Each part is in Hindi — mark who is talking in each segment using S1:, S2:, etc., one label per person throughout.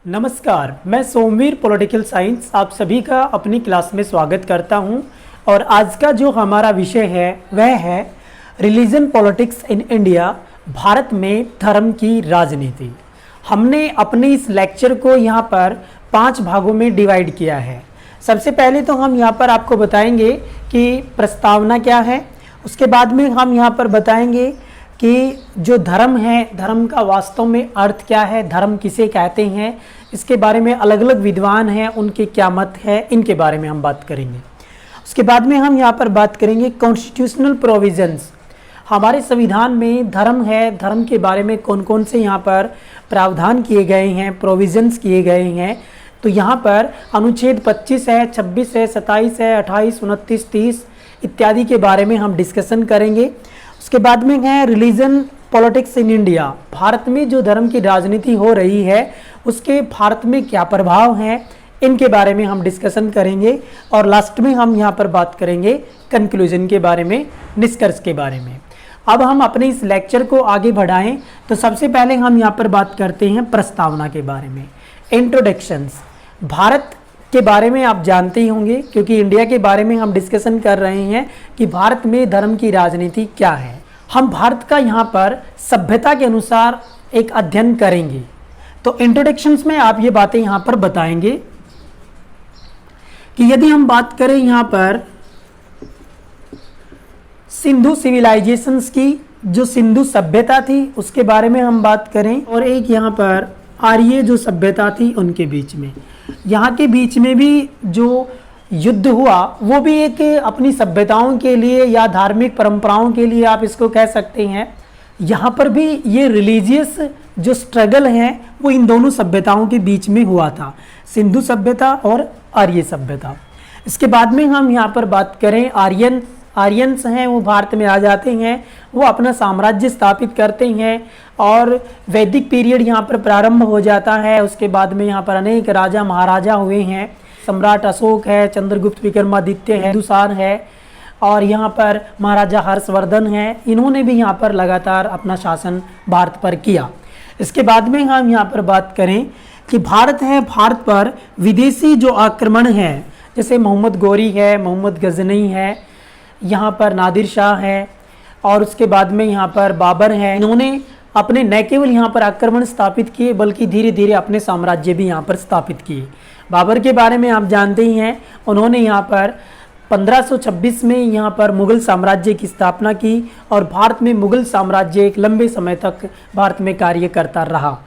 S1: नमस्कार, मैं सोमवीर पॉलिटिकल साइंस आप सभी का अपनी क्लास में स्वागत करता हूं। और आज का जो हमारा विषय है वह है religion politics in India, Bharat में धर्म की राजनीति। हमने अपने इस लेक्चर को यहाँ पर 5 भागों में डिवाइड किया है। सबसे पहले तो हम यहाँ पर आपको बताएंगे कि प्रस्तावना क्या है, उसके बाद में हम यहाँ पर बताएंगे कि जो धर्म है, धर्म का वास्तव में अर्थ क्या है, धर्म किसे कहते हैं, इसके बारे में अलग अलग विद्वान हैं, उनके क्या मत है, इनके बारे में हम बात करेंगे। उसके बाद में हम यहाँ पर बात करेंगे कॉन्स्टिट्यूशनल प्रोविजंस, हमारे संविधान में धर्म है, धर्म के बारे में कौन कौन से यहाँ पर प्रावधान किए गए हैं, प्रोविजंस किए गए हैं। तो यहाँ पर अनुच्छेद 25 है, 26 है, 27 है, 28, 29, 30 इत्यादि के बारे में हम डिस्कशन करेंगे। उसके बाद में है religion politics in India, Bharat में जो धर्म की राजनीति हो रही है उसके भारत में क्या प्रभाव हैं, इनके बारे में हम डिस्कशन करेंगे। और लास्ट में हम यहाँ पर बात करेंगे कंक्लूजन के बारे में, निष्कर्ष के बारे में। अब हम अपने इस लेक्चर को आगे बढ़ाएं तो सबसे पहले हम यहाँ पर बात करते हैं प्रस्तावना के बारे में। इंट्रोडक्शंस, भारत के बारे में आप जानते ही होंगे क्योंकि इंडिया के बारे में हम डिस्कशन कर रहे हैं कि भारत में धर्म की राजनीति क्या है। हम भारत का यहाँ पर सभ्यता के अनुसार एक अध्ययन करेंगे। तो इंट्रोडक्शंस में आप ये बातें यहाँ पर बताएंगे कि यदि हम बात करें यहाँ पर सिंधु सिविलाइजेशंस की, जो सिंधु सभ्यता थी उसके बारे में हम बात करें, और एक यहाँ पर आर्य जो सभ्यता थी उनके बीच में, यहाँ के बीच में भी जो युद्ध हुआ वो भी एक अपनी सभ्यताओं के लिए या धार्मिक परंपराओं के लिए आप इसको कह सकते हैं। यहाँ पर भी ये रिलीजियस जो स्ट्रगल है वो इन दोनों सभ्यताओं के बीच में हुआ था, सिंधु सभ्यता और आर्य सभ्यता। इसके बाद में हम यहाँ पर बात करें आर्यंस हैं, वो भारत में आ जाते हैं, वो अपना साम्राज्य स्थापित करते हैं और वैदिक पीरियड यहाँ पर प्रारंभ हो जाता है। उसके बाद में यहाँ पर अनेक राजा महाराजा हुए हैं, सम्राट अशोक है, चंद्रगुप्त विक्रमादित्य है, बिंदुसार है और यहाँ पर महाराजा हर्षवर्धन है। इन्होंने भी यहाँ पर लगातार अपना शासन भारत पर किया। इसके बाद में हम यहाँ पर बात करें कि भारत है, भारत पर विदेशी जो आक्रमण है, जैसे मोहम्मद गौरी है, मोहम्मद गजनई है, यहाँ पर नादिर शाह है और उसके बाद में यहाँ पर बाबर है। इन्होंने अपने न केवल यहाँ पर आक्रमण स्थापित किए बल्कि धीरे धीरे अपने साम्राज्य भी यहाँ पर स्थापित किए। बाबर के बारे में आप जानते ही हैं, उन्होंने यहाँ पर 1526 में यहाँ पर मुग़ल साम्राज्य की स्थापना की और भारत में मुग़ल साम्राज्य एक लंबे समय तक भारत में कार्य करता रहा।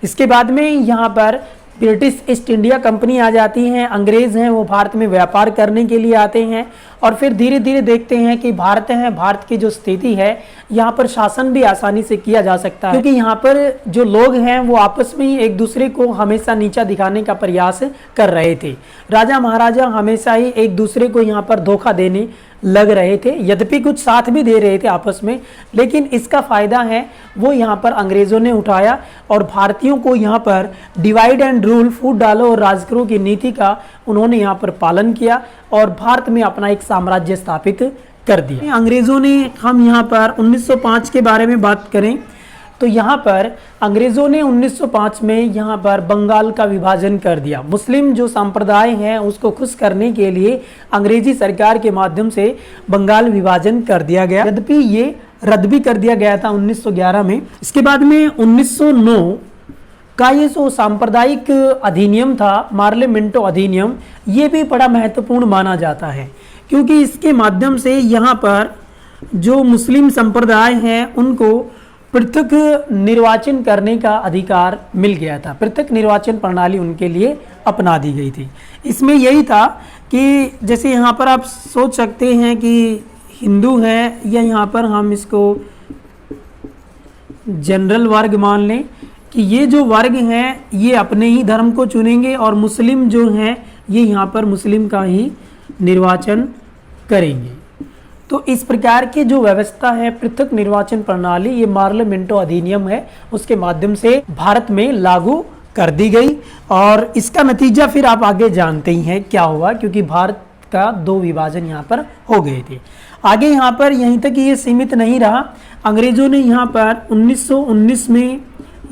S1: इसके बाद में यहाँ पर ब्रिटिश ईस्ट इंडिया कंपनी आ जाती हैं, अंग्रेज़ हैं, वो भारत में व्यापार करने के लिए आते हैं और फिर धीरे धीरे देखते हैं कि भारत है, भारत की जो स्थिति है यहाँ पर शासन भी आसानी से किया जा सकता है, क्योंकि यहाँ पर जो लोग हैं वो आपस में ही एक दूसरे को हमेशा नीचा दिखाने का प्रयास कर रहे थे। राजा महाराजा हमेशा ही एक दूसरे को यहाँ पर धोखा देने लग रहे थे, यद्यपि कुछ साथ भी दे रहे थे आपस में, लेकिन इसका फ़ायदा है वो यहाँ पर अंग्रेज़ों ने उठाया और भारतीयों को यहाँ पर डिवाइड एंड रूल, फूट डालो और राज करो की नीति का उन्होंने यहाँ पर पालन किया और भारत में अपना एक साम्राज्य स्थापित कर दिया। अंग्रेज़ों ने, हम यहाँ पर 1905 के बारे में बात करें तो यहाँ पर अंग्रेज़ों ने 1905 में यहाँ पर बंगाल का विभाजन कर दिया। मुस्लिम जो संप्रदाय हैं उसको खुश करने के लिए अंग्रेजी सरकार के माध्यम से बंगाल विभाजन कर दिया गया, यद्यपि ये रद्द भी कर दिया गया था 1911 में। इसके बाद में 1909 का ये जो सांप्रदायिक अधिनियम था, मार्लियामेंटो अधिनियम, ये भी बड़ा महत्वपूर्ण माना जाता है क्योंकि इसके माध्यम से यहाँ पर जो मुस्लिम संप्रदाय हैं उनको पृथक निर्वाचन करने का अधिकार मिल गया था, पृथक निर्वाचन प्रणाली उनके लिए अपना दी गई थी। इसमें यही था कि जैसे यहाँ पर आप सोच सकते हैं कि हिंदू है या यहाँ पर हम इसको जनरल वर्ग मान लें कि ये जो वर्ग हैं ये अपने ही धर्म को चुनेंगे और मुस्लिम जो हैं ये यहाँ पर मुस्लिम का ही निर्वाचन करेंगे। तो इस प्रकार की जो व्यवस्था है, पृथक निर्वाचन प्रणाली, ये मार्लियामेंटो अधिनियम है, उसके माध्यम से भारत में लागू कर दी गई और इसका नतीजा फिर आप आगे जानते ही हैं क्या हुआ, क्योंकि भारत का 2 विभाजन यहाँ पर हो गए थे। आगे यहाँ पर यहीं तक ये सीमित नहीं रहा, अंग्रेज़ों ने यहाँ पर 1919 में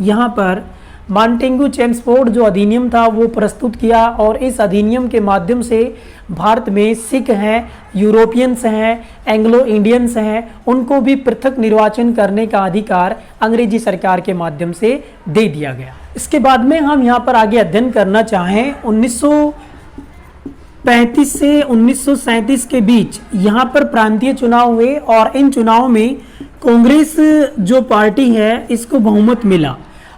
S1: यहाँ पर मॉन्टेग्यू चेम्सफोर्ड जो अधिनियम था वो प्रस्तुत किया और इस अधिनियम के माध्यम से भारत में सिख हैं, यूरोपियंस हैं, एंग्लो इंडियंस हैं, उनको भी पृथक निर्वाचन करने का अधिकार अंग्रेजी सरकार के माध्यम से दे दिया गया। इसके बाद में हम यहाँ पर आगे अध्ययन करना चाहें 1935 से 1937 के बीच यहाँ पर प्रांतीय चुनाव हुए और इन चुनावों में कांग्रेस जो पार्टी है इसको बहुमत मिला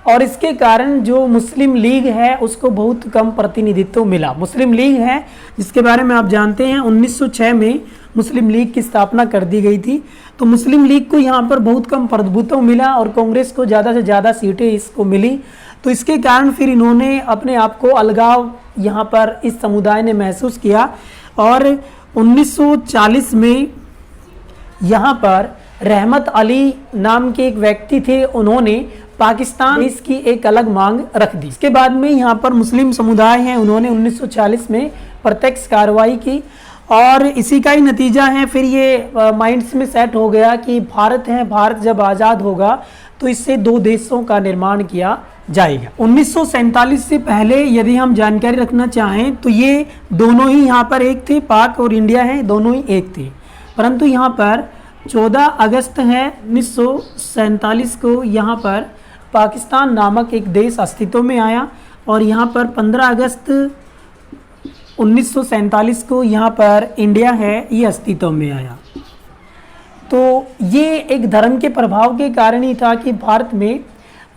S1: और इसके कारण जो मुस्लिम लीग है उसको बहुत कम प्रतिनिधित्व मिला। मुस्लिम लीग है जिसके बारे में आप जानते हैं 1906 में मुस्लिम लीग की स्थापना कर दी गई थी, तो मुस्लिम लीग को यहाँ पर बहुत कम प्रतिनिधित्व मिला और कांग्रेस को ज़्यादा से ज़्यादा सीटें इसको मिली। तो इसके कारण फिर इन्होंने अपने आप को अलगाव यहाँ पर इस समुदाय ने महसूस किया और 1940 में यहाँ पर रहमत अली नाम के एक व्यक्ति थे, उन्होंने पाकिस्तान देश की एक अलग मांग रख दी। इसके बाद में यहाँ पर मुस्लिम समुदाय हैं, उन्होंने 1940 में प्रत्यक्ष कार्रवाई की और इसी का ही नतीजा है फिर ये माइंड्स में सेट हो गया कि भारत है, भारत जब आज़ाद होगा तो इससे दो देशों का निर्माण किया जाएगा। 1947 से पहले यदि हम जानकारी रखना चाहें तो ये दोनों ही यहाँ पर एक थे, पाक और इंडिया है दोनों ही एक थे, परंतु यहाँ पर 14 अगस्त है 1947 को यहाँ पर पाकिस्तान नामक एक देश अस्तित्व में आया और यहाँ पर 15 अगस्त 1947 को यहाँ पर इंडिया है ये अस्तित्व में आया। तो ये एक धर्म के प्रभाव के कारण ही था कि भारत में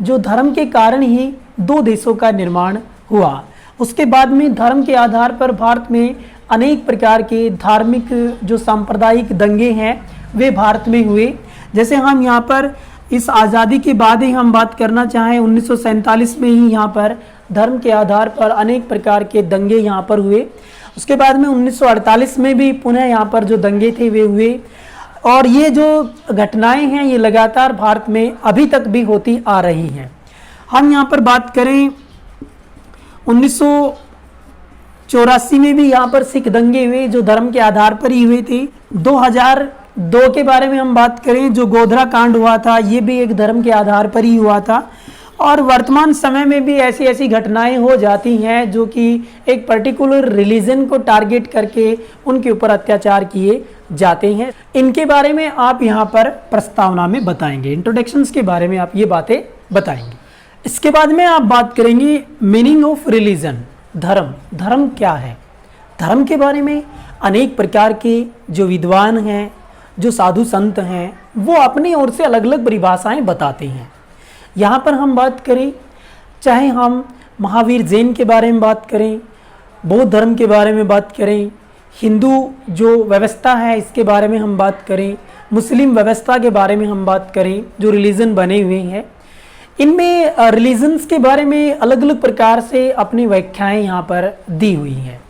S1: जो धर्म के कारण ही दो देशों का निर्माण हुआ। उसके बाद में धर्म के आधार पर भारत में अनेक प्रकार के धार्मिक जो सांप्रदायिक दंगे हैं वे भारत में हुए। जैसे हम यहाँ पर इस आज़ादी के बाद ही हम बात करना चाहें 1947 में ही यहाँ पर धर्म के आधार पर अनेक प्रकार के दंगे यहाँ पर हुए। उसके बाद में 1948 में भी पुनः यहाँ पर जो दंगे थे वे हुए और ये जो घटनाएं हैं ये लगातार भारत में अभी तक भी होती आ रही हैं। हम यहाँ पर बात करें 1984 में भी यहाँ पर सिख दंगे हुए जो धर्म के आधार पर ही हुए थे। 2002 के बारे में हम बात करें जो गोधरा कांड हुआ था ये भी एक धर्म के आधार पर ही हुआ था और वर्तमान समय में भी ऐसी ऐसी घटनाएं हो जाती हैं जो कि एक पर्टिकुलर रिलीजन को टारगेट करके उनके ऊपर अत्याचार किए जाते हैं। इनके बारे में आप यहाँ पर प्रस्तावना में बताएंगे, इंट्रोडक्शंस के बारे में आप ये बातें बताएंगे। इसके बाद में आप बात करेंगे मीनिंग ऑफ रिलीजन, धर्म, धर्म क्या है। धर्म के बारे में अनेक प्रकार के जो विद्वान हैं, जो साधु संत हैं, वो अपनी ओर से अलग अलग परिभाषाएं बताते हैं। यहाँ पर हम बात करें, चाहे हम महावीर जैन के बारे में बात करें, बौद्ध धर्म के बारे में बात करें, हिंदू जो व्यवस्था है इसके बारे में हम बात करें, मुस्लिम व्यवस्था के बारे में हम बात करें, जो रिलीजन बने हुए हैं, इनमें रिलीजन्स के बारे में अलग अलग प्रकार से अपनी व्याख्याएं यहाँ पर दी हुई हैं।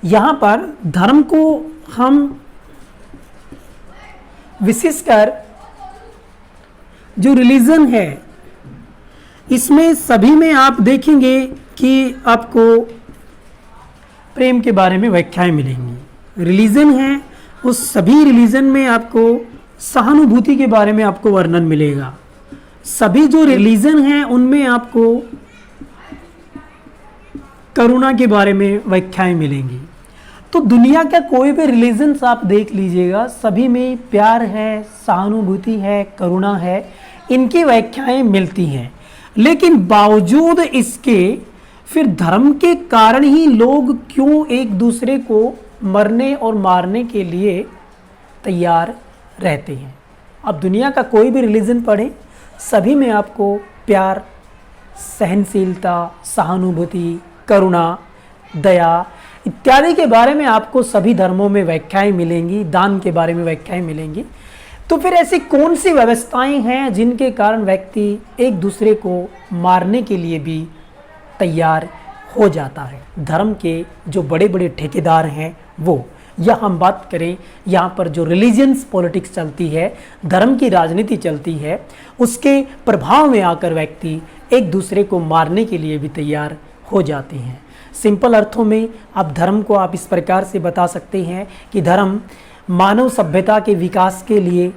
S1: यहाँ पर धर्म को हम विशेषकर जो रिलीजन है इसमें सभी में आप देखेंगे कि आपको प्रेम के बारे में व्याख्याएं मिलेंगी। रिलीजन है उस सभी रिलीजन में आपको सहानुभूति के बारे में आपको वर्णन मिलेगा। सभी जो रिलीजन हैं उनमें आपको करुणा के बारे में व्याख्याएं मिलेंगी। तो दुनिया का कोई भी रिलीजन्स आप देख लीजिएगा, सभी में प्यार है, सहानुभूति है, करुणा है, इनकी व्याख्याएं मिलती हैं। लेकिन बावजूद इसके फिर धर्म के कारण ही लोग क्यों एक दूसरे को मरने और मारने के लिए तैयार रहते हैं। अब दुनिया का कोई भी रिलीजन पढ़ें, सभी में आपको प्यार, सहनशीलता, सहानुभूति, करुणा, दया इत्यादि के बारे में आपको सभी धर्मों में व्याख्याएं मिलेंगी, दान के बारे में व्याख्याएं मिलेंगी। तो फिर ऐसी कौन सी व्यवस्थाएं हैं जिनके कारण व्यक्ति एक दूसरे को मारने के लिए भी तैयार हो जाता है। धर्म के जो बड़े बड़े ठेकेदार हैं वो, या हम बात करें यहाँ पर जो रिलीजियंस पॉलिटिक्स चलती है, धर्म की राजनीति चलती है, उसके प्रभाव में आकर व्यक्ति एक दूसरे को मारने के लिए भी तैयार हो जाते हैं। सिंपल अर्थों में आप धर्म को आप इस प्रकार से बता सकते हैं कि धर्म मानव सभ्यता के विकास के लिए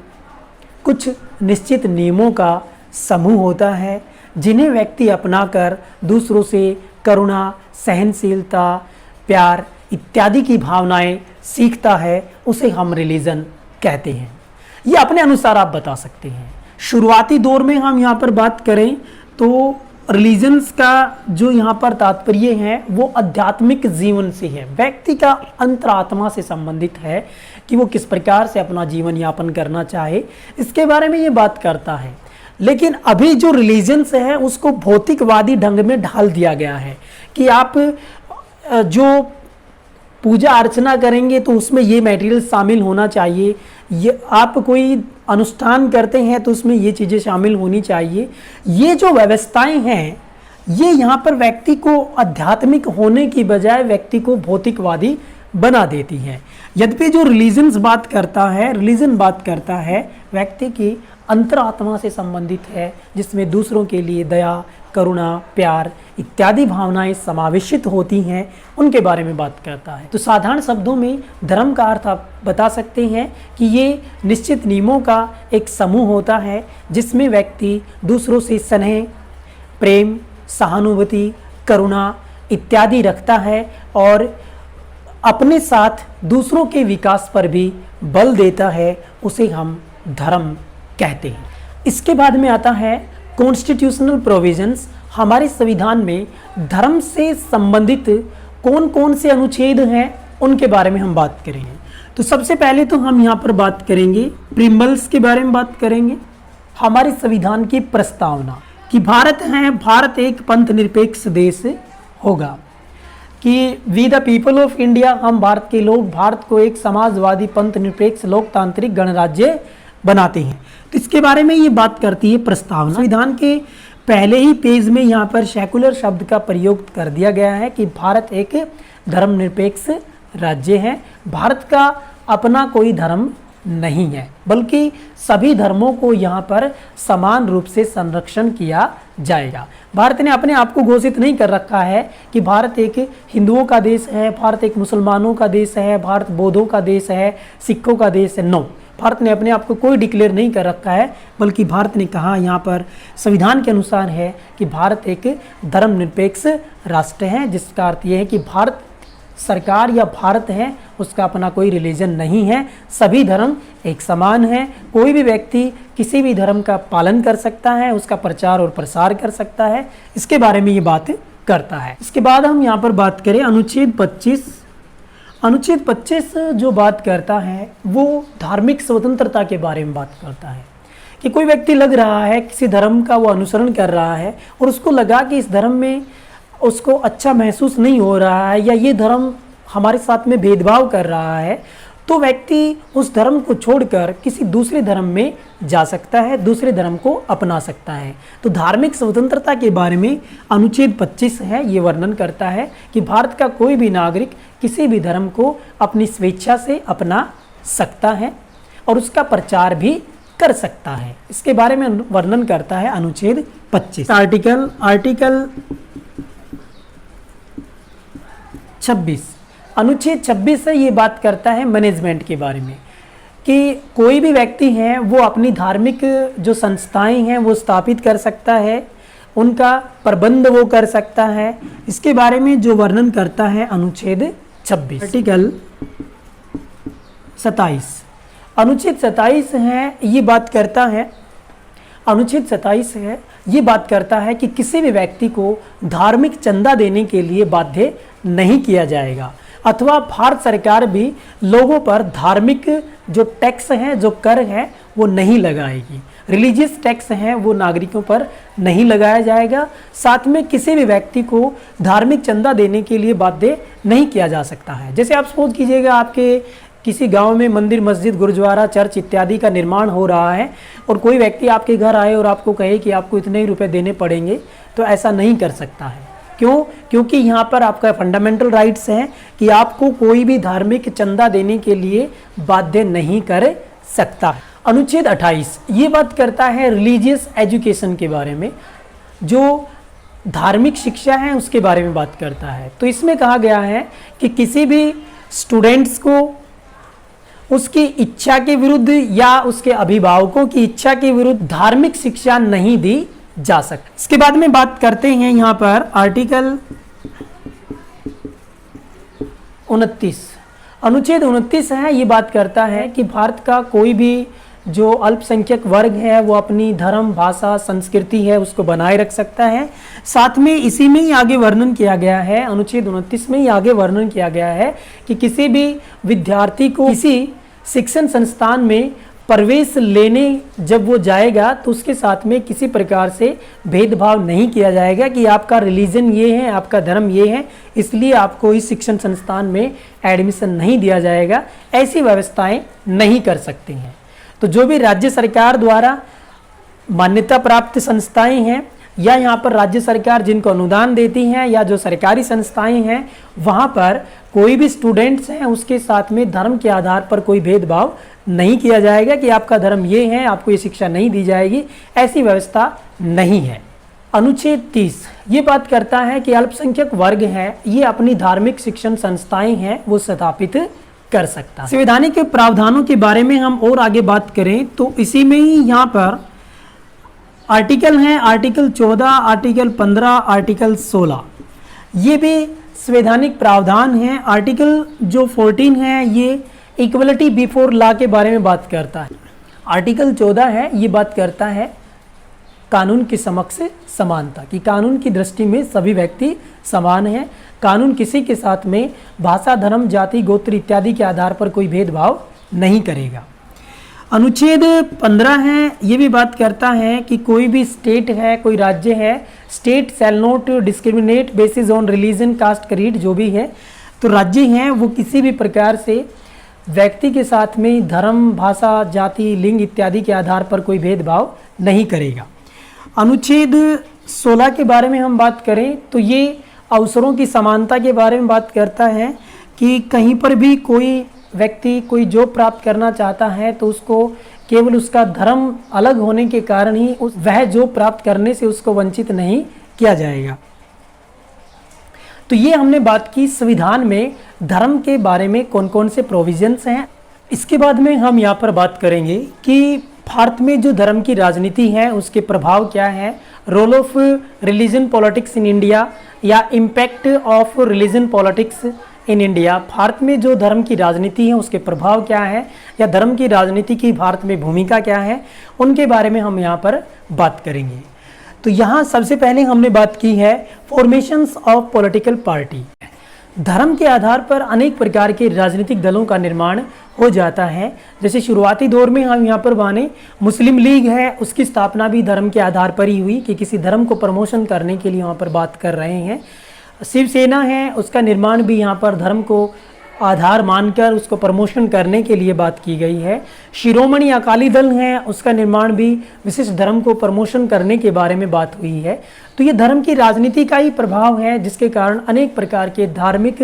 S1: कुछ निश्चित नियमों का समूह होता है जिन्हें व्यक्ति अपनाकर दूसरों से करुणा, सहनशीलता, प्यार इत्यादि की भावनाएं सीखता है, उसे हम रिलीजन कहते हैं। ये अपने अनुसार आप बता सकते हैं। शुरुआती दौर में हम यहाँ पर बात करें तो रिलीजन्स का जो यहाँ पर तात्पर्य है वो आध्यात्मिक जीवन से है, व्यक्ति का अंतरात्मा से संबंधित है कि वो किस प्रकार से अपना जीवन यापन करना चाहे, इसके बारे में ये बात करता है। लेकिन अभी जो रिलीजन्स है उसको भौतिकवादी ढंग में ढाल दिया गया है कि आप जो पूजा अर्चना करेंगे तो उसमें ये मटेरियल शामिल होना चाहिए, ये आप कोई अनुष्ठान करते हैं तो उसमें ये चीज़ें शामिल होनी चाहिए। ये जो व्यवस्थाएं हैं ये यहाँ पर व्यक्ति को आध्यात्मिक होने की बजाय व्यक्ति को भौतिकवादी बना देती हैं। यद्यपि जो रिलीजन बात करता है व्यक्ति की अंतरात्मा से संबंधित है, जिसमें दूसरों के लिए दया, करुणा, प्यार इत्यादि भावनाएं समावेशित होती हैं, उनके बारे में बात करता है। तो साधारण शब्दों में धर्म का अर्थ आप बता सकते हैं कि ये निश्चित नियमों का एक समूह होता है जिसमें व्यक्ति दूसरों से स्नेह, प्रेम, सहानुभूति, करुणा इत्यादि रखता है और अपने साथ दूसरों के विकास पर भी बल देता है, उसे हम धर्म कहते हैं। इसके बाद में आता है कॉन्स्टिट्यूशनल प्रोविजंस। हमारे संविधान में धर्म से संबंधित कौन कौन से अनुच्छेद हैं उनके बारे में हम बात करेंगे। तो सबसे पहले तो हम यहाँ पर बात करेंगे प्रिम्बल्स के बारे में बात करेंगे। हमारे संविधान की प्रस्तावना कि भारत एक पंथ निरपेक्ष देश होगा, कि we the people of India, हम भारत के लोग भारत को एक समाजवादी पंथ निरपेक्ष लोकतांत्रिक गणराज्य बनाते हैं। तो इसके बारे में ये बात करती है प्रस्तावना। संविधान के पहले ही पेज में यहाँ पर सेकुलर शब्द का प्रयोग कर दिया गया है कि भारत एक धर्मनिरपेक्ष राज्य है। भारत का अपना कोई धर्म नहीं है, बल्कि सभी धर्मों को यहाँ पर समान रूप से संरक्षण किया जाएगा। भारत ने अपने आप को घोषित नहीं कर रखा है कि भारत एक हिंदुओं का देश है, भारत एक मुसलमानों का देश है, भारत बौद्धों का देश है, सिखों का देश है। नो, भारत ने अपने आप को कोई डिक्लेयर नहीं कर रखा है, बल्कि भारत ने कहा यहाँ पर संविधान के अनुसार है कि भारत एक धर्मनिरपेक्ष राष्ट्र है, जिसका अर्थ ये है कि भारत सरकार या भारत है उसका अपना कोई रिलीजन नहीं है, सभी धर्म एक समान है। कोई भी व्यक्ति किसी भी धर्म का पालन कर सकता है, उसका प्रचार और प्रसार कर सकता है, इसके बारे में ये बात करता है। इसके बाद हम यहाँ पर बात करें अनुच्छेद 25। अनुच्छेद 25 जो बात करता है वो धार्मिक स्वतंत्रता के बारे में बात करता है कि कोई व्यक्ति लग रहा है किसी धर्म का वो अनुसरण कर रहा है और उसको लगा कि इस धर्म में उसको अच्छा महसूस नहीं हो रहा है या ये धर्म हमारे साथ में भेदभाव कर रहा है, तो व्यक्ति उस धर्म को छोड़कर किसी दूसरे धर्म में जा सकता है, दूसरे धर्म को अपना सकता है। तो धार्मिक स्वतंत्रता के बारे में अनुच्छेद 25 है, ये वर्णन करता है कि भारत का कोई भी नागरिक किसी भी धर्म को अपनी स्वेच्छा से अपना सकता है और उसका प्रचार भी कर सकता है। इसके बारे में वर्णन करता है अनुच्छेद 25। आर्टिकल 26, अनुच्छेद 26 से ये बात करता है मैनेजमेंट के बारे में कि कोई भी व्यक्ति है वो अपनी धार्मिक जो संस्थाएं हैं वो स्थापित कर सकता है, उनका प्रबंध वो कर सकता है। इसके बारे में जो वर्णन करता है अनुच्छेद 26। आर्टिकल 27, अनुच्छेद 27 है, ये बात करता है, अनुच्छेद 27 है, ये बात करता है कि किसी भी व्यक्ति को धार्मिक चंदा देने के लिए बाध्य नहीं किया जाएगा, अथवा भारत सरकार भी लोगों पर धार्मिक जो टैक्स है, जो कर है, वो नहीं लगाएगी। रिलीजियस टैक्स है वो नागरिकों पर नहीं लगाया जाएगा। साथ में किसी भी व्यक्ति को धार्मिक चंदा देने के लिए बाध्य नहीं किया जा सकता है। जैसे आप सपोज कीजिएगा आपके किसी गांव में मंदिर, मस्जिद, गुरुद्वारा, चर्च इत्यादि का निर्माण हो रहा है और कोई व्यक्ति आपके घर आए और आपको कहे कि आपको इतने ही रुपए देने पड़ेंगे, तो ऐसा नहीं कर सकता है। क्यों? क्योंकि यहाँ पर आपका फंडामेंटल राइट्स है कि आपको कोई भी धार्मिक चंदा देने के लिए बाध्य नहीं कर सकता। अनुच्छेद 28 ये बात करता है रिलीजियस एजुकेशन के बारे में, जो धार्मिक शिक्षा है उसके बारे में बात करता है। तो इसमें कहा गया है कि किसी भी स्टूडेंट्स को उसकी इच्छा के विरुद्ध या उसके अभिभावकों की इच्छा के विरुद्ध धार्मिक शिक्षा नहीं दी जा सकती। इसके बाद में बात करते हैं यहाँ पर आर्टिकल 29, अनुच्छेद 29 है, ये बात करता है कि भारत का कोई भी जो अल्पसंख्यक वर्ग है वो अपनी धर्म, भाषा, संस्कृति है उसको बनाए रख सकता है। साथ में इसी में ही आगे वर्णन किया गया है, अनुच्छेद 29 में ही आगे वर्णन किया गया है कि किसी भी विद्यार्थी को किसी शिक्षण संस्थान में प्रवेश लेने जब वो जाएगा तो उसके साथ में किसी प्रकार से भेदभाव नहीं किया जाएगा कि आपका रिलीजन ये है, आपका धर्म ये है, इसलिए आपको इस शिक्षण संस्थान में एडमिशन नहीं दिया जाएगा। ऐसी व्यवस्थाएं नहीं कर सकती हैं। तो जो भी राज्य सरकार द्वारा मान्यता प्राप्त संस्थाएं हैं या यहाँ पर राज्य सरकार जिनको अनुदान देती हैं या जो सरकारी संस्थाएं हैं, वहाँ पर कोई भी स्टूडेंट्स हैं उसके साथ में धर्म के आधार पर कोई भेदभाव नहीं किया जाएगा कि आपका धर्म ये है, आपको ये शिक्षा नहीं दी जाएगी, ऐसी व्यवस्था नहीं है। अनुच्छेद 30 ये बात करता है कि अल्पसंख्यक वर्ग है ये अपनी धार्मिक शिक्षण संस्थाएं हैं वो स्थापित कर सकता है। संवैधानिक प्रावधानों के बारे में हम और आगे बात करें तो इसी में ही यहाँ पर आर्टिकल हैं, आर्टिकल 14, आर्टिकल 15, आर्टिकल 16, ये भी संवैधानिक प्रावधान हैं। आर्टिकल जो 14 है ये इक्वलिटी बिफोर लॉ के बारे में बात करता है। आर्टिकल 14 है ये बात करता है कानून के समक्ष समानता की, कानून की दृष्टि में सभी व्यक्ति समान हैं, कानून किसी के साथ में भाषा, धर्म, जाति, गोत्र इत्यादि के आधार पर कोई भेदभाव नहीं करेगा। अनुच्छेद 15 है ये भी बात करता है कि कोई भी स्टेट है, कोई राज्य है, state shall not discriminate basis on religion, caste, creed, जो भी है, तो राज्य हैं वो किसी भी प्रकार से व्यक्ति के साथ में धर्म, भाषा, जाति, लिंग इत्यादि के आधार पर कोई भेदभाव नहीं करेगा। अनुच्छेद 16 के बारे में हम बात करें तो ये अवसरों की समानता के बारे में बात करता है कि कहीं पर भी कोई व्यक्ति कोई जॉब प्राप्त करना चाहता है तो उसको केवल उसका धर्म अलग होने के कारण ही वह जॉब प्राप्त करने से उसको वंचित नहीं किया जाएगा। तो ये हमने बात की संविधान में धर्म के बारे में कौन कौन से प्रोविजंस हैं। इसके बाद में हम यहाँ पर बात करेंगे कि भारत में जो धर्म की राजनीति है उसके प्रभाव क्या है, role of religion politics in India या impact of religion politics in India. Bharat में जो धर्म की राजनीति है उसके प्रभाव क्या है या धर्म की राजनीति की भारत में भूमिका क्या है, उनके बारे में हम यहाँ पर बात करेंगे। तो यहाँ सबसे पहले हमने बात की है फॉर्मेशंस ऑफ पॉलिटिकल पार्टी। धर्म के आधार पर अनेक प्रकार के राजनीतिक दलों का निर्माण हो जाता है। जैसे शुरुआती दौर में हम यहाँ पर माने मुस्लिम लीग है, उसकी स्थापना भी धर्म के आधार पर ही हुई कि किसी धर्म को प्रमोशन करने के लिए यहाँ पर बात कर रहे हैं। शिवसेना है, उसका निर्माण भी यहाँ पर धर्म को आधार मानकर उसको प्रमोशन करने के लिए बात की गई है। शिरोमणि अकाली दल है, उसका निर्माण भी विशिष्ट धर्म को प्रमोशन करने के बारे में बात हुई है। तो ये धर्म की राजनीति का ही प्रभाव है जिसके कारण अनेक प्रकार के धार्मिक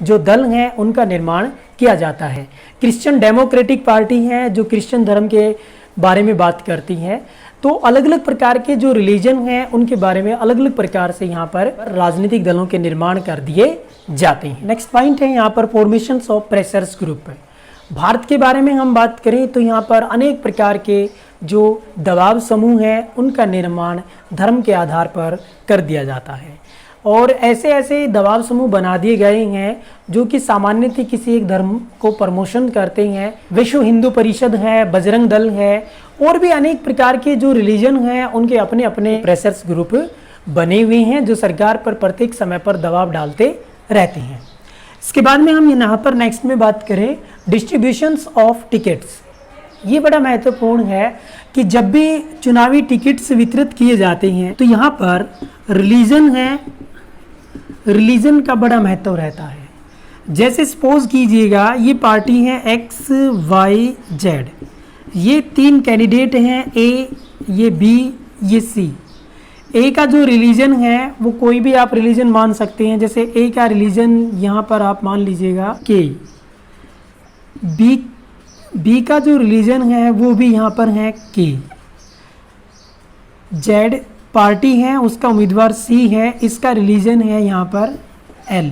S1: जो दल हैं उनका निर्माण किया जाता है। क्रिश्चियन डेमोक्रेटिक पार्टी है जो क्रिश्चियन धर्म के बारे में बात करती है। तो अलग अलग प्रकार के जो रिलीजन हैं उनके बारे में अलग अलग प्रकार से यहाँ पर राजनीतिक दलों के निर्माण कर दिए जाते हैं। नेक्स्ट पॉइंट है यहाँ पर formations of pressures group. Bharat के बारे में हम बात करें तो यहाँ पर अनेक प्रकार के जो दबाव समूह हैं उनका निर्माण धर्म के आधार पर कर दिया जाता है और ऐसे ऐसे दबाव समूह बना दिए गए हैं जो कि सामान्यतः किसी एक धर्म को प्रमोशन करते हैं। विश्व हिंदू परिषद है, बजरंग दल है और भी अनेक प्रकार के जो रिलीजन हैं उनके अपने अपने प्रेशर्स ग्रुप बने हुए हैं जो सरकार पर प्रत्येक समय पर दबाव डालते रहते हैं। इसके बाद में हम यहाँ पर नेक्स्ट में बात करें डिस्ट्रीब्यूशंस ऑफ टिकट्स। ये बड़ा महत्वपूर्ण है कि जब भी चुनावी टिकट्स वितरित किए जाते हैं तो यहाँ पर रिलीजन है, रिलीजन का बड़ा महत्व रहता है। जैसे सपोज कीजिएगा ये पार्टी है एक्स वाई जेड, ये तीन कैंडिडेट हैं, ए, ये बी, ये सी। ए का जो रिलीजन है वो कोई भी आप रिलीजन मान सकते हैं। जैसे ए का रिलीजन यहाँ पर आप मान लीजिएगा के। बी का जो रिलीजन है वो भी यहाँ पर है के। जेड पार्टी है उसका उम्मीदवार सी है, इसका रिलीजन है यहाँ पर एल।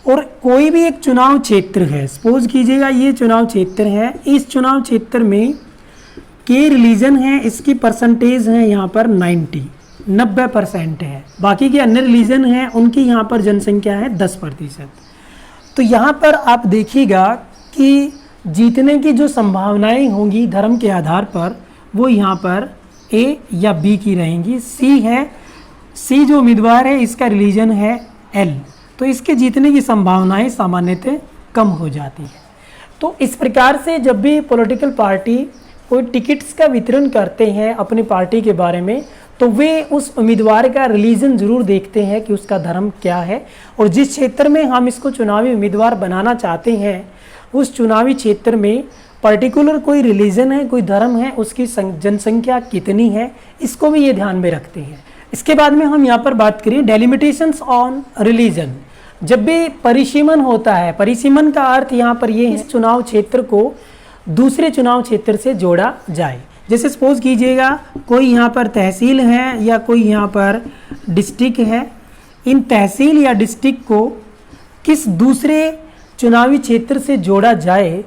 S1: और कोई भी एक चुनाव क्षेत्र है, सपोज कीजिएगा ये चुनाव क्षेत्र है, इस चुनाव क्षेत्र में के रिलीजन है, इसकी परसेंटेज है यहाँ पर 90% है, बाकी के अन्य रिलीजन हैं उनकी यहाँ पर जनसंख्या है 10%। तो यहाँ पर आप देखिएगा कि जीतने की जो संभावनाएं होंगी धर्म के आधार पर वो यहाँ पर ए या बी की रहेंगी। सी जो उम्मीदवार है इसका रिलीजन है एल, तो इसके जीतने की संभावनाएं सामान्यतः कम हो जाती है। तो इस प्रकार से जब भी पॉलिटिकल पार्टी कोई टिकट्स का वितरण करते हैं अपनी पार्टी के बारे में, तो वे उस उम्मीदवार का रिलीजन ज़रूर देखते हैं कि उसका धर्म क्या है, और जिस क्षेत्र में हम इसको चुनावी उम्मीदवार बनाना चाहते हैं उस चुनावी क्षेत्र में पर्टिकुलर कोई रिलीजन है, कोई धर्म है, उसकी जनसंख्या कितनी है, इसको भी ये ध्यान में रखते हैं। इसके बाद में हम यहाँ पर बात करें डेलिमिटेशंस ऑन रिलीजन। जब भी परिसीमन होता है, परिसीमन का अर्थ यहाँ पर ये है इस चुनाव क्षेत्र को दूसरे चुनाव क्षेत्र से जोड़ा जाए। जैसे सपोज कीजिएगा कोई यहाँ पर तहसील है या कोई यहाँ पर डिस्ट्रिक्ट है, इन तहसील या डिस्ट्रिक्ट को किस दूसरे चुनावी क्षेत्र से जोड़ा जाए,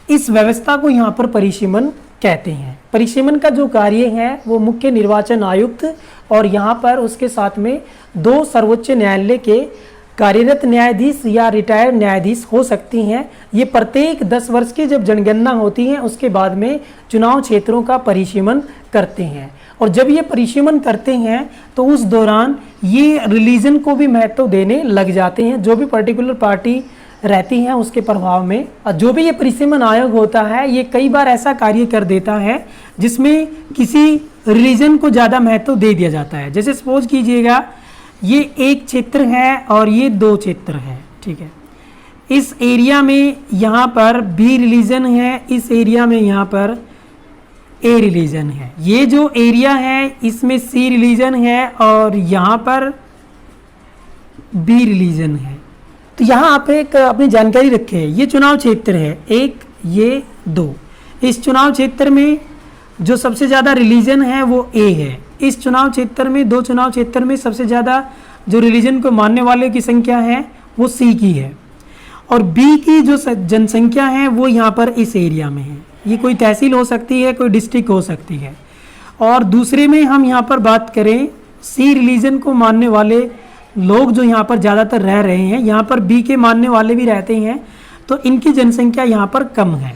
S1: इस व्यवस्था को यहाँ पर परिसीमन कहते हैं। परिसीमन का जो कार्य है वो मुख्य निर्वाचन आयुक्त और यहाँ पर उसके साथ में 2 सर्वोच्च न्यायालय के कार्यरत न्यायाधीश या रिटायर्ड न्यायाधीश हो सकती हैं। ये प्रत्येक 10 वर्ष की जब जनगणना होती है उसके बाद में चुनाव क्षेत्रों का परिसीमन करते हैं, और जब ये परिसीमन करते हैं तो उस दौरान ये रिलीजन को भी महत्व देने लग जाते हैं। जो भी पर्टिकुलर पार्टी रहती है उसके प्रभाव में, और जो भी ये परिसीमन आयोग होता है ये कई बार ऐसा कार्य कर देता है जिसमें किसी रिलीजन को ज़्यादा महत्व दे दिया जाता है। जैसे सपोज कीजिएगा ये एक क्षेत्र है और ये 2 क्षेत्र है, ठीक है। इस एरिया में यहाँ पर बी रिलीजन है, इस एरिया में यहाँ पर ए रिलीजन है। ये जो एरिया है इसमें सी रिलीजन है और यहाँ पर बी रिलीजन है। तो यहाँ आप एक अपनी जानकारी रखें, ये चुनाव क्षेत्र है 1, ये 2। इस चुनाव क्षेत्र में जो सबसे ज़्यादा रिलीजन है वो ए है। इस चुनाव क्षेत्र में 2 चुनाव क्षेत्र में सबसे ज़्यादा जो रिलीजन को मानने वाले की संख्या है वो सी की है, और बी की जो जनसंख्या है वो यहाँ पर इस एरिया में है। ये कोई तहसील हो सकती है, कोई डिस्ट्रिक्ट हो सकती है। और दूसरे में हम यहाँ पर बात करें सी रिलीजन को मानने वाले लोग जो यहाँ पर ज़्यादातर रह रहे हैं, यहाँ पर बी के मानने वाले भी रहते हैं, तो इनकी जनसंख्या यहाँ पर कम है।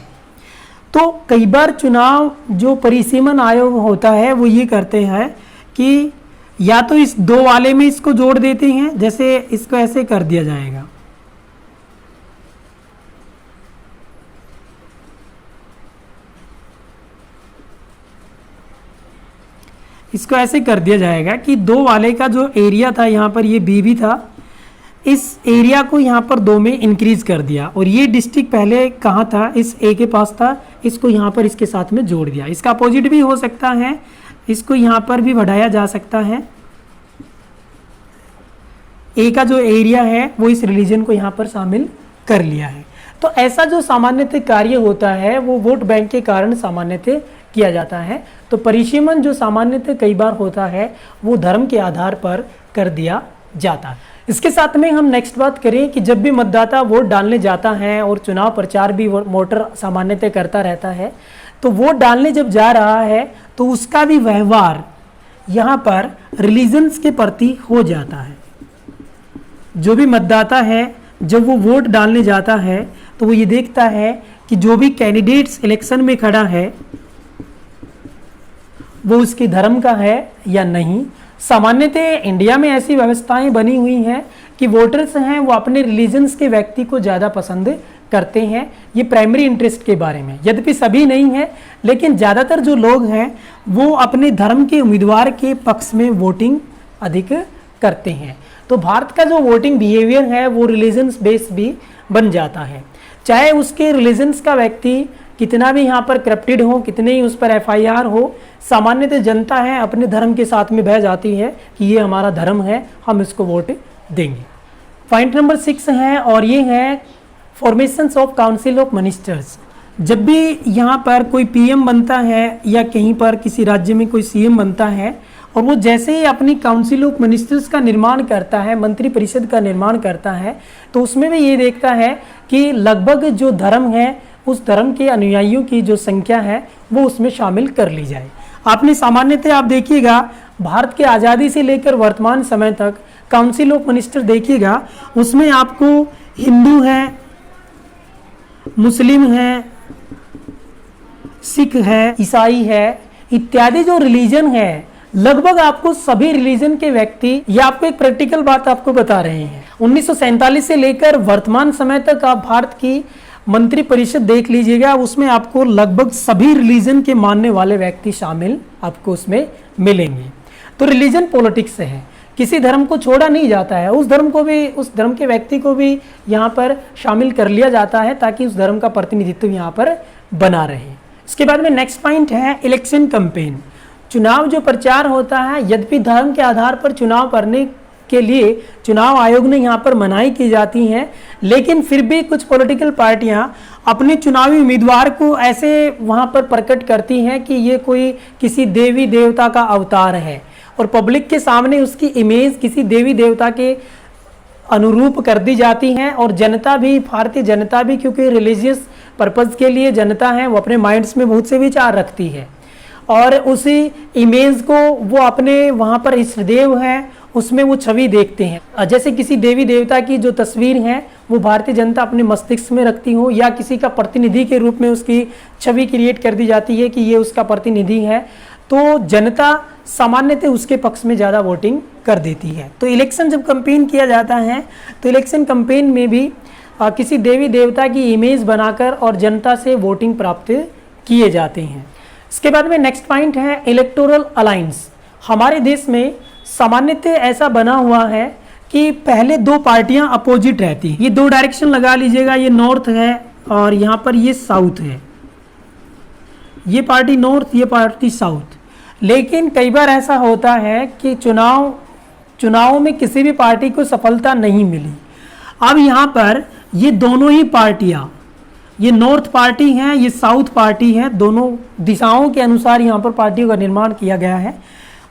S1: तो कई बार चुनाव जो परिसीमन आयोग होता है वो ये करते हैं कि या तो इस 2 वाले में इसको जोड़ देते हैं, जैसे इसको ऐसे कर दिया जाएगा, इसको ऐसे कर दिया जाएगा कि 2 वाले का जो एरिया था यहाँ पर ये बी भी था, इस एरिया को यहाँ पर 2 में इंक्रीज कर दिया, और ये डिस्ट्रिक्ट पहले कहाँ था, इस ए के पास था, इसको यहाँ पर इसके साथ में जोड़ दिया। इसका अपोजिट भी हो सकता है, इसको यहाँ पर भी बढ़ाया जा सकता है। ए का जो एरिया है वो इस रिलीजन को यहाँ पर शामिल कर लिया है। तो ऐसा जो सामान्यतः कार्य होता है वो वोट बैंक के कारण सामान्यतः किया जाता है। तो परिसीमन जो सामान्यतः कई बार होता है वो धर्म के आधार पर कर दिया जाता है। इसके साथ में हम नेक्स्ट बात करें कि जब भी मतदाता वोट डालने जाता है और चुनाव प्रचार भी वोटर सामान्यतः करता रहता है, तो वोट डालने जब जा रहा है तो उसका भी व्यवहार यहाँ पर रिलीजन्स के प्रति हो जाता है। जो भी मतदाता है जब वो वोट डालने जाता है तो वो ये देखता है कि जो भी कैंडिडेट्स इलेक्शन में खड़ा है वो उसके धर्म का है या नहीं। सामान्यतः इंडिया में ऐसी व्यवस्थाएं बनी हुई हैं कि वोटर्स हैं वो अपने रिलीजन्स के व्यक्ति को ज़्यादा पसंद करते हैं, ये प्राइमरी इंटरेस्ट के बारे में। यद्यपि सभी नहीं है, लेकिन ज़्यादातर जो लोग हैं वो अपने धर्म के उम्मीदवार के पक्ष में वोटिंग अधिक करते हैं। तो भारत का जो वोटिंग बिहेवियर है वो रिलीजन्स बेस भी बन जाता है, चाहे उसके रिलीजन्स का व्यक्ति कितना भी यहाँ पर करप्टेड हो, कितने ही उस पर FIR हो, सामान्यतः जनता है अपने धर्म के साथ में बह जाती है कि ये हमारा धर्म है, हम इसको वोट देंगे। पॉइंट नंबर 6 है और ये है formations of council of ministers. जब भी यहाँ पर कोई PM बनता है या कहीं पर किसी राज्य में कोई CM बनता है और वो जैसे ही अपनी काउंसिल ऑफ मिनिस्टर्स का निर्माण करता है, मंत्री परिषद का निर्माण करता है, तो उसमें भी ये देखता है कि लगभग जो धर्म है उस धर्म के अनुयायियों की जो संख्या है वो उसमें शामिल कर ली जाए। आपने सामान्यतः आप देखिएगा भारत की आज़ादी से लेकर वर्तमान समय तक काउंसिल ऑफ मिनिस्टर देखिएगा, उसमें आपको हिंदू हैं, मुस्लिम हैं, सिख है, ईसाई है, इत्यादि जो रिलीजन है, लगभग आपको सभी रिलीजन के व्यक्ति, ये आपको एक प्रैक्टिकल बात आपको बता रहे हैं। 1947 से लेकर वर्तमान समय तक आप भारत की मंत्री परिषद देख लीजिएगा, उसमें आपको लगभग सभी रिलीजन के मानने वाले व्यक्ति शामिल आपको उसमें मिलेंगे। तो रिलीजन पॉलिटिक्स है, किसी धर्म को छोड़ा नहीं जाता है, उस धर्म को भी, उस धर्म के व्यक्ति को भी यहाँ पर शामिल कर लिया जाता है ताकि उस धर्म का प्रतिनिधित्व यहाँ पर बना रहे। इसके बाद में नेक्स्ट पॉइंट है इलेक्शन कैंपेन। चुनाव जो प्रचार होता है, यद्यपि धर्म के आधार पर चुनाव करने के लिए चुनाव आयोग ने यहाँ पर मनाही की जाती हैं, लेकिन फिर भी कुछ पॉलिटिकल पार्टियाँ अपने चुनावी उम्मीदवार को ऐसे वहाँ पर प्रकट करती हैं कि ये कोई किसी देवी देवता का अवतार है और पब्लिक के सामने उसकी इमेज किसी देवी देवता के अनुरूप कर दी जाती हैं। और जनता भी, भारतीय जनता भी, क्योंकि रिलीजियस पर्पज़ के लिए जनता है, वो अपने माइंड्स में बहुत से विचार रखती है और उसी इमेज को वो अपने वहाँ पर इष्टदेव है उसमें वो छवि देखते हैं। जैसे किसी देवी देवता की जो तस्वीर है वो भारतीय जनता अपने मस्तिष्क में रखती हो या किसी का प्रतिनिधि के रूप में उसकी छवि क्रिएट कर दी जाती है कि ये उसका प्रतिनिधि है, तो जनता सामान्यतः उसके पक्ष में ज़्यादा वोटिंग कर देती है। तो इलेक्शन जब कैंपेन किया जाता है तो इलेक्शन कैंपेन में भी किसी देवी देवता की इमेज बनाकर और जनता से वोटिंग प्राप्त किए जाते हैं। इसके बाद में नेक्स्ट पॉइंट है इलेक्टोरल अलायंस। हमारे देश में सामान्यतः ऐसा बना हुआ है कि पहले दो पार्टियां अपोजिट रहती हैं। ये दो डायरेक्शन लगा लीजिएगा, ये नॉर्थ है और यहाँ पर ये साउथ है, ये पार्टी नॉर्थ, ये पार्टी साउथ। लेकिन कई बार ऐसा होता है कि चुनाव में किसी भी पार्टी को सफलता नहीं मिली। अब यहाँ पर ये दोनों ही पार्टियाँ, ये नॉर्थ पार्टी हैं, ये साउथ पार्टी है, दोनों दिशाओं के अनुसार यहाँ पर पार्टियों का निर्माण किया गया है।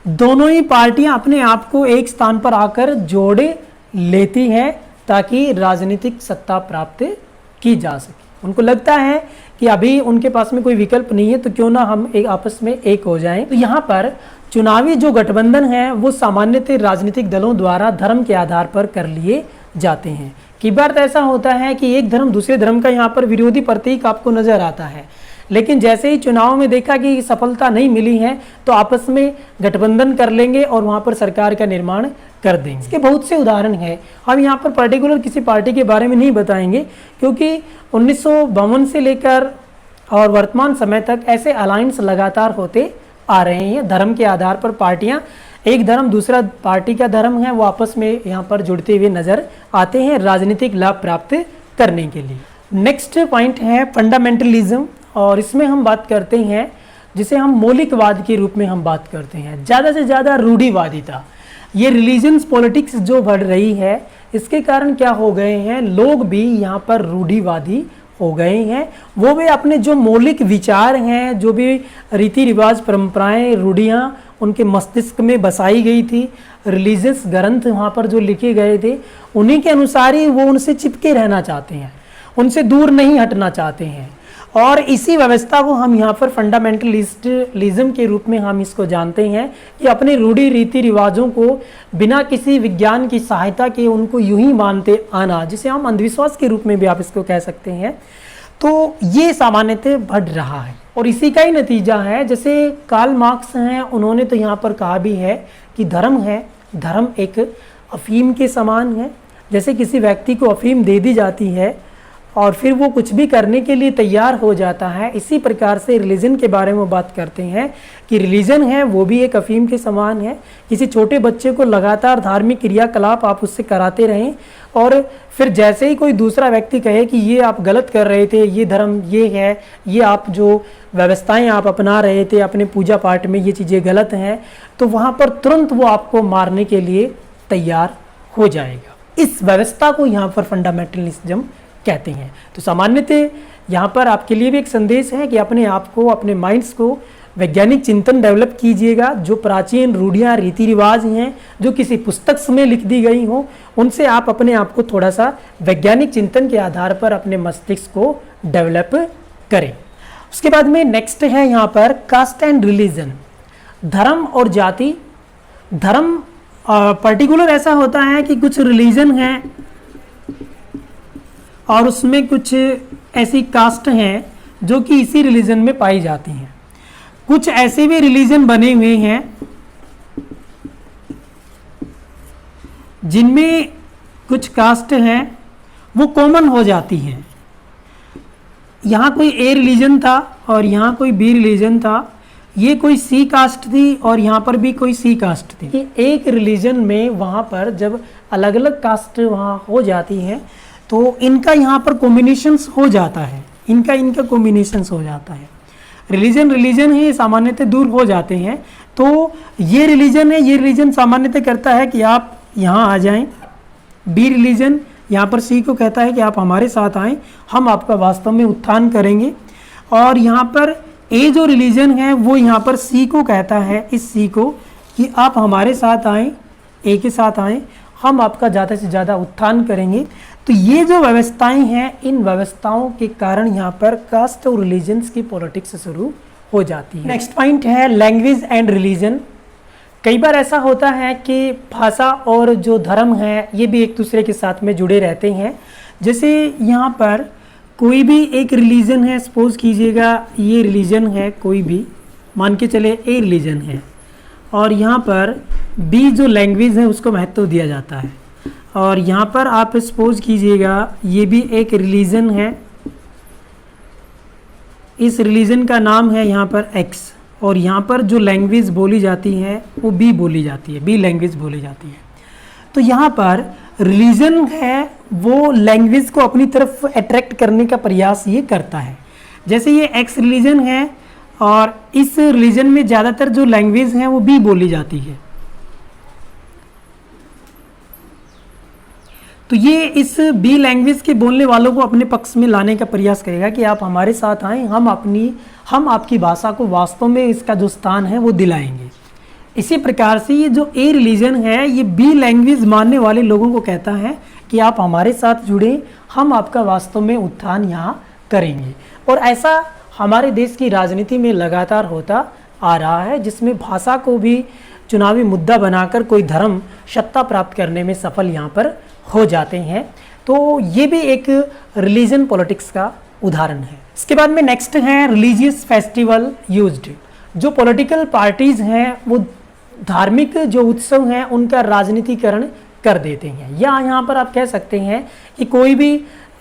S1: दोनों ही पार्टियां अपने आप को एक स्थान पर आकर जोड़े लेती हैं ताकि राजनीतिक सत्ता प्राप्त की जा सके। उनको लगता है कि अभी उनके पास में कोई विकल्प नहीं है तो क्यों ना हम एक आपस में एक हो जाएं। तो यहाँ पर चुनावी जो गठबंधन है वो सामान्यतः राजनीतिक दलों द्वारा धर्म के आधार पर कर लिए जाते हैं। कई बार ऐसा होता है कि एक धर्म दूसरे धर्म का यहाँ पर विरोधी प्रतीक आपको नजर आता है, लेकिन जैसे ही चुनाव में देखा कि सफलता नहीं मिली है तो आपस में गठबंधन कर लेंगे और वहाँ पर सरकार का निर्माण कर देंगे। इसके बहुत से उदाहरण हैं। हम यहाँ पर पर्टिकुलर किसी पार्टी के बारे में नहीं बताएंगे क्योंकि 1952 से लेकर और वर्तमान समय तक ऐसे अलायंस लगातार होते आ रहे हैं। धर्म के आधार पर पार्टियाँ, एक धर्म दूसरा पार्टी का धर्म है, वो आपस में यहाँ पर जुड़ते हुए नजर आते हैं राजनीतिक लाभ प्राप्त करने के लिए। नेक्स्ट पॉइंट है फंडामेंटलिज्म, और इसमें हम बात करते हैं जिसे हम मौलिकवाद के रूप में हम बात करते हैं। ज़्यादा से ज़्यादा रूढ़िवादिता, ये रिलीजन्स पॉलिटिक्स जो बढ़ रही है इसके कारण क्या हो गए हैं, लोग भी यहाँ पर रूढ़िवादी हो गए हैं। वो भी अपने जो मौलिक विचार हैं, जो भी रीति रिवाज परंपराएं रूढ़ियाँ उनके मस्तिष्क में बसाई गई थी, रिलीजियस ग्रंथ वहाँ पर जो लिखे गए थे उन्हीं के अनुसार ही वो उनसे चिपके रहना चाहते हैं, उनसे दूर नहीं हटना चाहते हैं। और इसी व्यवस्था को हम यहाँ पर फंडामेंटलिज्म के रूप में हम इसको जानते हैं कि अपने रूढ़ी रीति रिवाजों को बिना किसी विज्ञान की सहायता के उनको यूं ही मानते आना, जिसे हम अंधविश्वास के रूप में भी आप इसको कह सकते हैं। तो ये सामान्यतः बढ़ रहा है और इसी का ही नतीजा है। जैसे कार्ल मार्क्स हैं, उन्होंने तो यहाँ पर कहा भी है कि धर्म है, धर्म एक अफीम के समान है। जैसे किसी व्यक्ति को अफीम दे दी जाती है और फिर वो कुछ भी करने के लिए तैयार हो जाता है, इसी प्रकार से रिलीजन के बारे में बात करते हैं कि रिलीजन है वो भी एक अफीम के समान है। किसी छोटे बच्चे को लगातार धार्मिक क्रियाकलाप आप उससे कराते रहें और फिर जैसे ही कोई दूसरा व्यक्ति कहे कि ये आप गलत कर रहे थे, ये धर्म ये है, ये आप जो व्यवस्थाएं आप अपना रहे थे अपने पूजा पाठ में, ये चीज़ें गलत हैं, तो वहाँ पर तुरंत वो आपको मारने के लिए तैयार हो जाएगा। इस व्यवस्था को यहाँ पर फंडामेंटलिज्म कहते हैं। तो सामान्यतः यहाँ पर आपके लिए भी एक संदेश है कि अपने आप को, अपने माइंड्स को वैज्ञानिक चिंतन डेवलप कीजिएगा। जो प्राचीन रूढ़ियाँ रीति रिवाज हैं जो किसी पुस्तक में लिख दी गई हों, उनसे आप अपने आप को थोड़ा सा वैज्ञानिक चिंतन के आधार पर अपने मस्तिष्क को डेवलप करें। उसके बाद में नेक्स्ट है यहाँ पर कास्ट एंड रिलीजन, धर्म और जाति। धर्म पर्टिकुलर ऐसा होता है कि कुछ रिलीजन है और उसमें कुछ ऐसी कास्ट हैं जो कि इसी रिलीजन में पाई जाती हैं। कुछ ऐसे भी रिलीजन बने हुए हैं जिनमें कुछ कास्ट हैं वो कॉमन हो जाती हैं। यहाँ कोई ए रिलीजन था और यहाँ कोई बी रिलीजन था, ये कोई सी कास्ट थी और यहाँ पर भी कोई सी कास्ट थी। कि एक रिलीजन में वहाँ पर जब अलग अलग कास्ट वहाँ हो जाती हैं तो इनका यहाँ पर कॉम्बिनेशंस हो जाता है, इनका कॉम्बिनेशंस हो जाता है। रिलीजन है, सामान्यतः दूर हो जाते हैं। तो ये रिलीजन है, ये रिलीजन सामान्यतः करता है कि आप यहाँ आ जाएं। बी रिलीजन यहाँ पर सी को कहता है कि आप हमारे साथ आएं, हम आपका वास्तव में उत्थान करेंगे। और यहाँ पर ए जो रिलीजन है वो यहाँ पर सी को कहता है, इस सी को, कि आप हमारे साथ आएं, ए के साथ आएं, हम आपका ज़्यादा से ज़्यादा उत्थान करेंगे। तो ये जो व्यवस्थाएं हैं, इन व्यवस्थाओं के कारण यहाँ पर कास्ट और रिलीजन्स की पॉलिटिक्स शुरू हो जाती है। नेक्स्ट पॉइंट है लैंग्वेज एंड रिलीजन। कई बार ऐसा होता है कि भाषा और जो धर्म है ये भी एक दूसरे के साथ में जुड़े रहते हैं। जैसे यहाँ पर कोई भी एक रिलीजन है, सपोज कीजिएगा ये रिलीजन है, कोई भी मान के चले ए रिलीजन है, और यहाँ पर बी जो लैंग्वेज है उसको महत्व दिया जाता है। और यहाँ पर आप सपोज कीजिएगा ये भी एक रिलीजन है, इस रिलीजन का नाम है यहाँ पर एक्स, और यहाँ पर जो लैंग्वेज बोली जाती है वो बी बोली जाती है, बी लैंग्वेज बोली जाती है। तो यहाँ पर रिलीजन है वो लैंग्वेज को अपनी तरफ अट्रैक्ट करने का प्रयास ये करता है। जैसे ये एक्स रिलीजन है और इस रिलीजन में ज़्यादातर जो लैंग्वेज है वो बी बोली जाती है, तो ये इस बी लैंग्वेज के बोलने वालों को अपने पक्ष में लाने का प्रयास करेगा कि आप हमारे साथ आएं, हम आपकी भाषा को वास्तव में इसका जो स्थान है वो दिलाएंगे। इसी प्रकार से ये जो ए रिलीजन है ये बी लैंग्वेज मानने वाले लोगों को कहता है कि आप हमारे साथ जुड़ें, हम आपका वास्तव में उत्थान यहाँ करेंगे। और ऐसा हमारे देश की राजनीति में लगातार होता आ रहा है, जिसमें भाषा को भी चुनावी मुद्दा बनाकर कोई धर्म सत्ता प्राप्त करने में सफल यहाँ पर हो जाते हैं। तो ये भी एक रिलीजन पॉलिटिक्स का उदाहरण है। इसके बाद में नेक्स्ट है रिलीजियस फेस्टिवल यूज्ड। जो पॉलिटिकल पार्टीज हैं वो धार्मिक जो उत्सव हैं उनका राजनीतिकरण कर देते हैं। या यहाँ पर आप कह सकते हैं कि कोई भी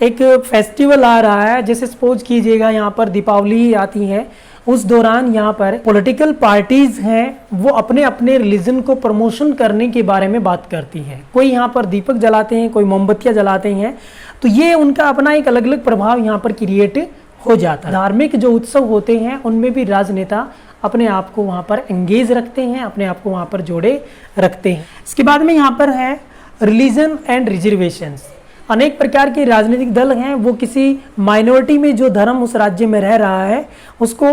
S1: एक फेस्टिवल आ रहा है, जैसे सपोज कीजिएगा यहाँ पर दीपावली आती है, उस दौरान यहाँ पर पॉलिटिकल पार्टीज हैं वो अपने अपने रिलीजन को प्रमोशन करने के बारे में बात करती हैं। कोई यहाँ पर दीपक जलाते हैं, कोई मोमबत्तियाँ जलाते हैं, तो ये उनका अपना एक अलग अलग प्रभाव यहाँ पर क्रिएट हो जाता है। धार्मिक जो उत्सव होते हैं उनमें भी राजनेता अपने आप को वहाँ पर एंगेज रखते हैं, अपने आप को वहाँ पर जोड़े रखते हैं। इसके बाद में यहाँ पर है रिलीजन एंड रिजर्वेशंस। अनेक प्रकार के राजनीतिक दल हैं वो किसी माइनॉरिटी में जो धर्म उस राज्य में रह रहा है उसको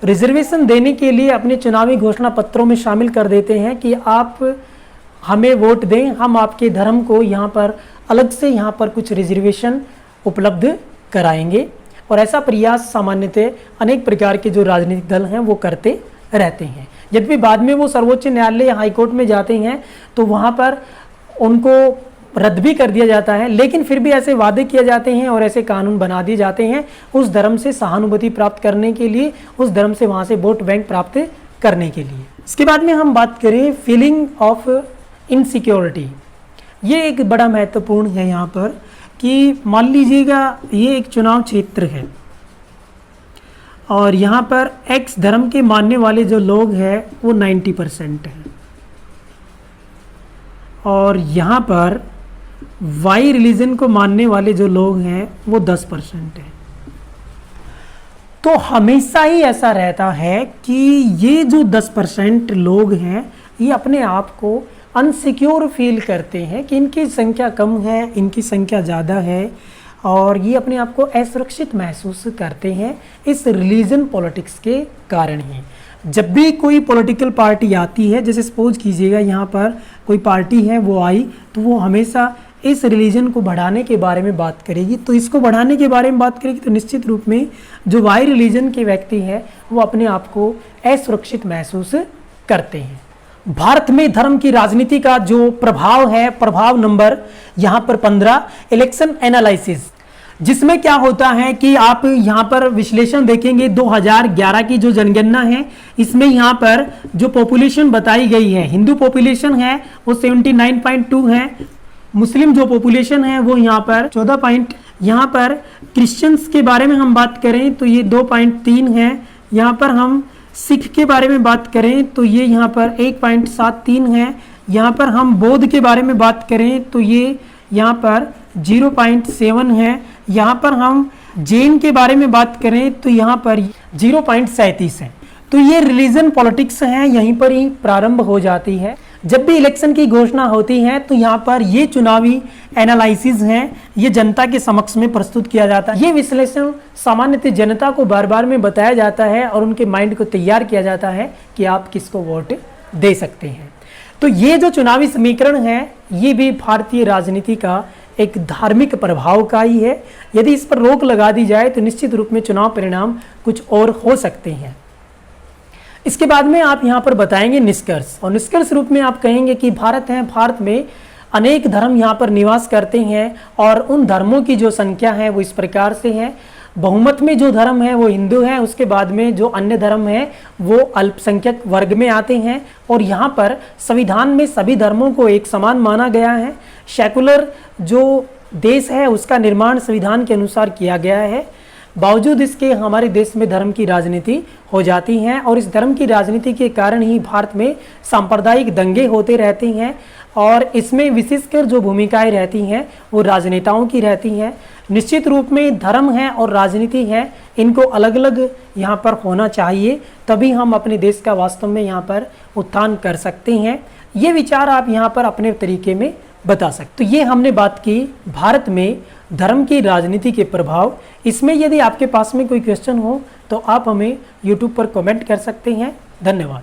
S1: रिजर्वेशन देने के लिए अपने चुनावी घोषणा पत्रों में शामिल कर देते हैं कि आप हमें वोट दें, हम आपके धर्म को यहाँ पर अलग से यहाँ पर कुछ रिजर्वेशन उपलब्ध कराएंगे। और ऐसा प्रयास सामान्यतः अनेक प्रकार के जो राजनीतिक दल हैं वो करते रहते हैं। जब भी बाद में वो सर्वोच्च न्यायालय हाई कोर्ट में जाते हैं तो वहाँ पर उनको रद्द भी कर दिया जाता है, लेकिन फिर भी ऐसे वादे किए जाते हैं और ऐसे कानून बना दिए जाते हैं उस धर्म से सहानुभूति प्राप्त करने के लिए, उस धर्म से वहाँ से वोट बैंक प्राप्त करने के लिए। इसके बाद में हम बात करें फीलिंग ऑफ इनसिक्योरिटी। ये एक बड़ा महत्वपूर्ण है यहाँ पर कि मान लीजिएगा ये एक चुनाव क्षेत्र है और यहाँ पर एक्स धर्म के मानने वाले जो लोग हैं वो 90% हैं और यहाँ पर वाई रिलीजन को मानने वाले जो लोग हैं वो 10% हैं। तो हमेशा ही ऐसा रहता है कि ये जो 10% लोग हैं ये अपने आप को अनसिक्योर फील करते हैं कि इनकी संख्या कम है, इनकी संख्या ज़्यादा है, और ये अपने आप को असुरक्षित महसूस करते हैं इस रिलीजन पॉलिटिक्स के कारण ही। जब भी कोई पॉलिटिकल पार्टी आती है, जैसे सपोज कीजिएगा यहाँ पर कोई पार्टी है वो आई, तो वो हमेशा इस रिलीजन को बढ़ाने के बारे में बात करेगी। तो इसको बढ़ाने के बारे में बात करेगी तो निश्चित रूप में जो वाई रिलीजन के व्यक्ति हैं वो अपने आप को असुरक्षित महसूस करते हैं। भारत में धर्म की राजनीति का जो प्रभाव है, प्रभाव नंबर यहाँ पर 15, इलेक्शन एनालिसिस, जिसमें क्या होता है कि आप यहाँ पर विश्लेषण देखेंगे 2011 की जो जनगणना है, इसमें यहाँ पर जो पॉपुलेशन बताई गई है, हिंदू पॉपुलेशन है वो 79.2 है, मुस्लिम जो पॉपुलेशन है वो यहाँ पर 14 यहाँ पर क्रिश्चियंस के बारे में हम बात करें तो ये 2.3 है, यहाँ पर हम सिख के बारे में बात करें तो ये यहाँ पर 1.73 है, यहाँ पर हम बौद्ध के बारे में बात करें तो ये यहाँ पर 0.7 है, यहाँ पर हम जैन के बारे में बात करें तो यहाँ पर 0.37 है। तो ये रिलीजन पॉलिटिक्स है, यहीं पर ही प्रारंभ हो जाती है। जब भी इलेक्शन की घोषणा होती है तो यहाँ पर ये चुनावी एनालिसिस हैं, ये जनता के समक्ष में प्रस्तुत किया जाता है। ये विश्लेषण सामान्यतः जनता को बार बार में बताया जाता है और उनके माइंड को तैयार किया जाता है कि आप किसको वोट दे सकते हैं। तो ये जो चुनावी समीकरण है ये भी भारतीय राजनीति का एक धार्मिक प्रभाव का ही है। यदि इस पर रोक लगा दी जाए तो निश्चित रूप में चुनाव परिणाम कुछ और हो सकते हैं। इसके बाद में आप यहाँ पर बताएंगे निष्कर्ष, और निष्कर्ष रूप में आप कहेंगे कि भारत है, भारत में अनेक धर्म यहाँ पर निवास करते हैं और उन धर्मों की जो संख्या है वो इस प्रकार से है। बहुमत में जो धर्म है वो हिंदू है, उसके बाद में जो अन्य धर्म है वो अल्पसंख्यक वर्ग में आते हैं, और यहाँ पर संविधान में सभी धर्मों को एक समान माना गया है। सेकुलर जो देश है उसका निर्माण संविधान के अनुसार किया गया है। बावजूद इसके हमारे देश में धर्म की राजनीति हो जाती है, और इस धर्म की राजनीति के कारण ही भारत में सांप्रदायिक दंगे होते रहते हैं, और इसमें विशेषकर जो भूमिकाएं रहती हैं वो राजनेताओं की रहती हैं। निश्चित रूप में धर्म है और राजनीति है, इनको अलग अलग यहाँ पर होना चाहिए, तभी हम अपने देश का वास्तव में यहाँ पर उत्थान कर सकते हैं। ये विचार आप यहाँ पर अपने तरीके में बता सकते। तो ये हमने बात की भारत में धर्म की राजनीति के प्रभाव। इसमें यदि आपके पास में कोई क्वेश्चन हो तो आप हमें YouTube पर कमेंट कर सकते हैं। धन्यवाद।